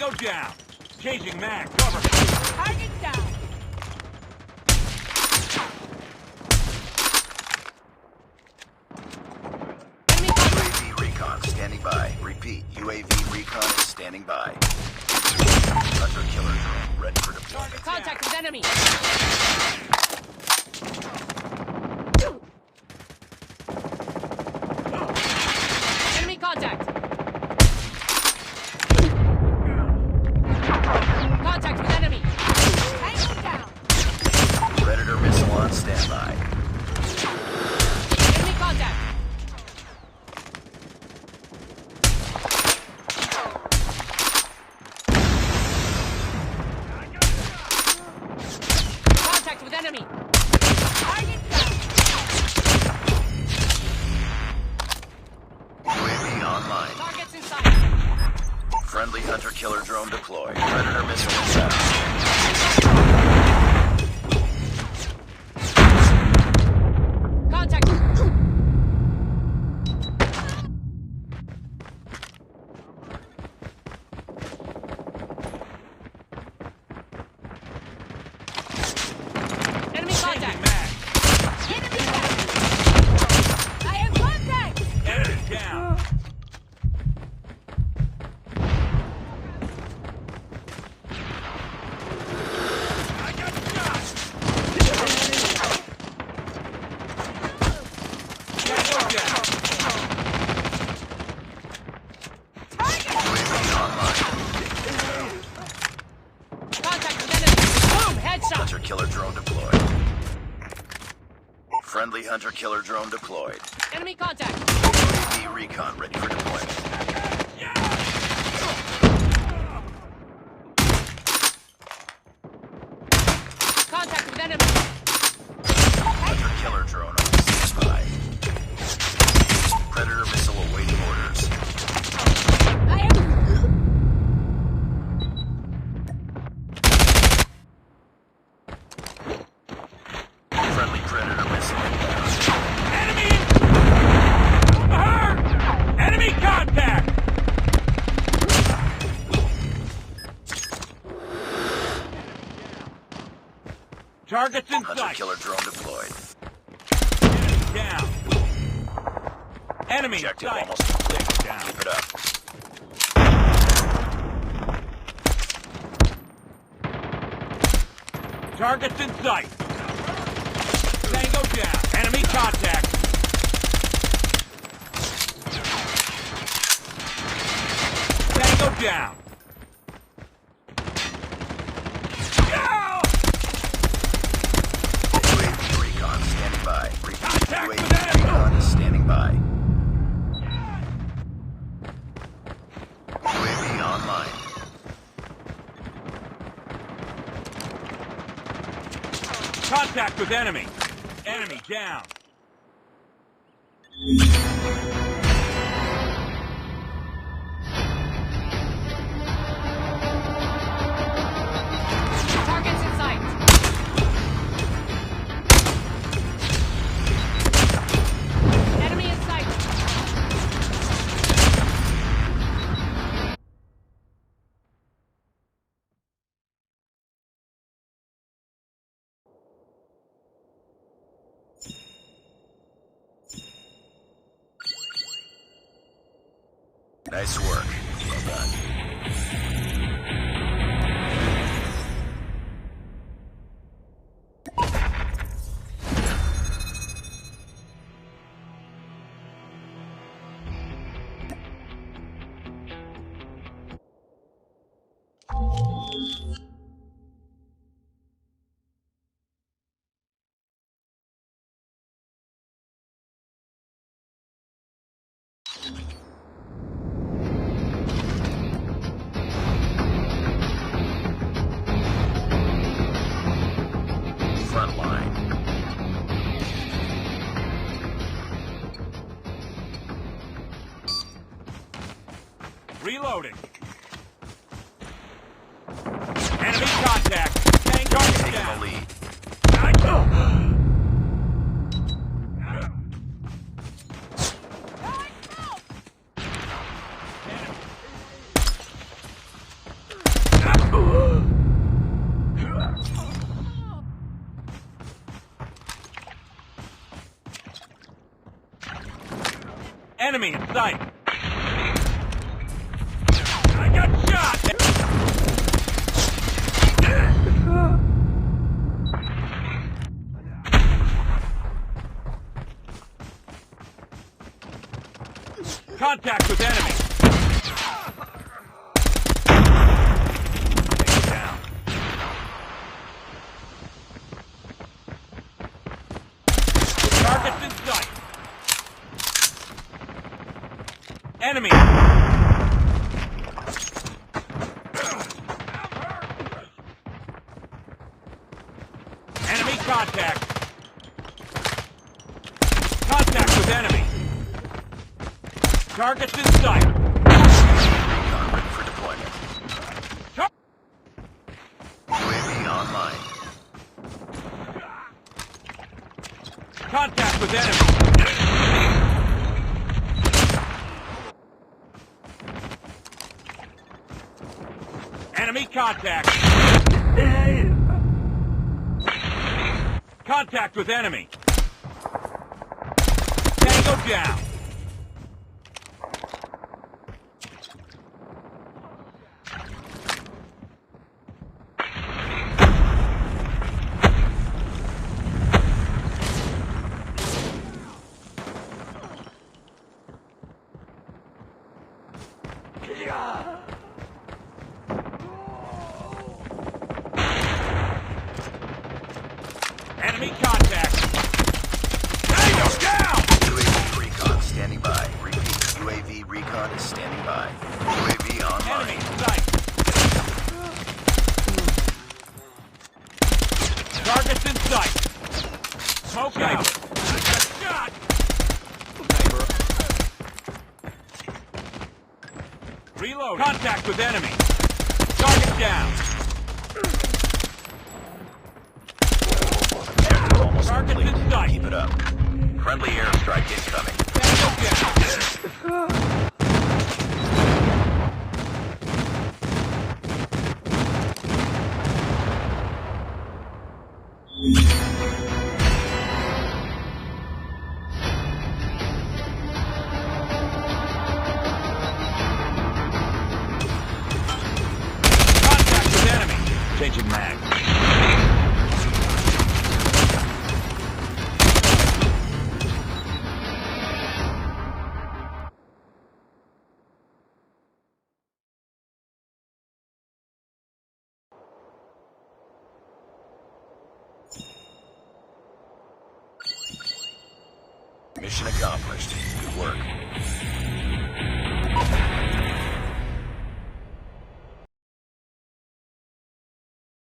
Tango down. Changing mag. Cover. Target down. Enemy contact. UAV recon standing by. Repeat, UAV recon is standing by. Hunter killer drone ready for deployment. Contact with enemy. Enemy contact. Contact with enemy. Tango down. Predator missile on standby. Enemy contact. Contact with enemy. Target down. UAV online. Targets in sight. Friendly hunter killer drone deployed. Predator missile inbound. Contact. Enemy contact. Mag. Enemy contact. I have contact. Enemy down. I got shot. Tango down. UAV online. Contact with enemy. Boom! Headshot. Hunter killer drone deployed. Friendly hunter killer drone deployed. Enemy contact. UAV recon ready for deployment. Contact with enemy. Hunter killer drone on standby. Predator missile awaiting orders. I am. Friendly predator missile inbound. Enemy! Hurt! Enemy contact! Targets in Hunter sight. killer drone deployed. Enemy down. Enemy Objective sight. almost complete. Down. Keep it up. Targets in sight. Tango down. Enemy contact. Tango down. UAV recon standing by. Repeat, Contact with UAV enemy. recon is standing by. UAV online. Contact with enemy. Enemy down. Targets in sight. Enemy in sight. Nice work. Well done. Front line. Reloading. Enemy contact. Tango Taking the down. lead. Enemy in sight. I got shot! Contact with enemy. Take it down. Targets in sight. Enemy. Enemy contact. Contact with enemy. Targets in sight. Recon ready for deployment. Tar- UAV online. Contact with enemy. Enemy contact. Contact with enemy. Tango down. Enemy contact. Tango down! UAV recon standing by. Repeat. UAV recon is standing by. UAV online. Enemy in sight. Targets in sight. Smoke out. Shot! Reload. Contact with enemy. Target down. Almost Targets complete. in sight. Keep it up. Friendly airstrike incoming. Tango down. Contact with enemy. Changing mag. Mission accomplished. Good work.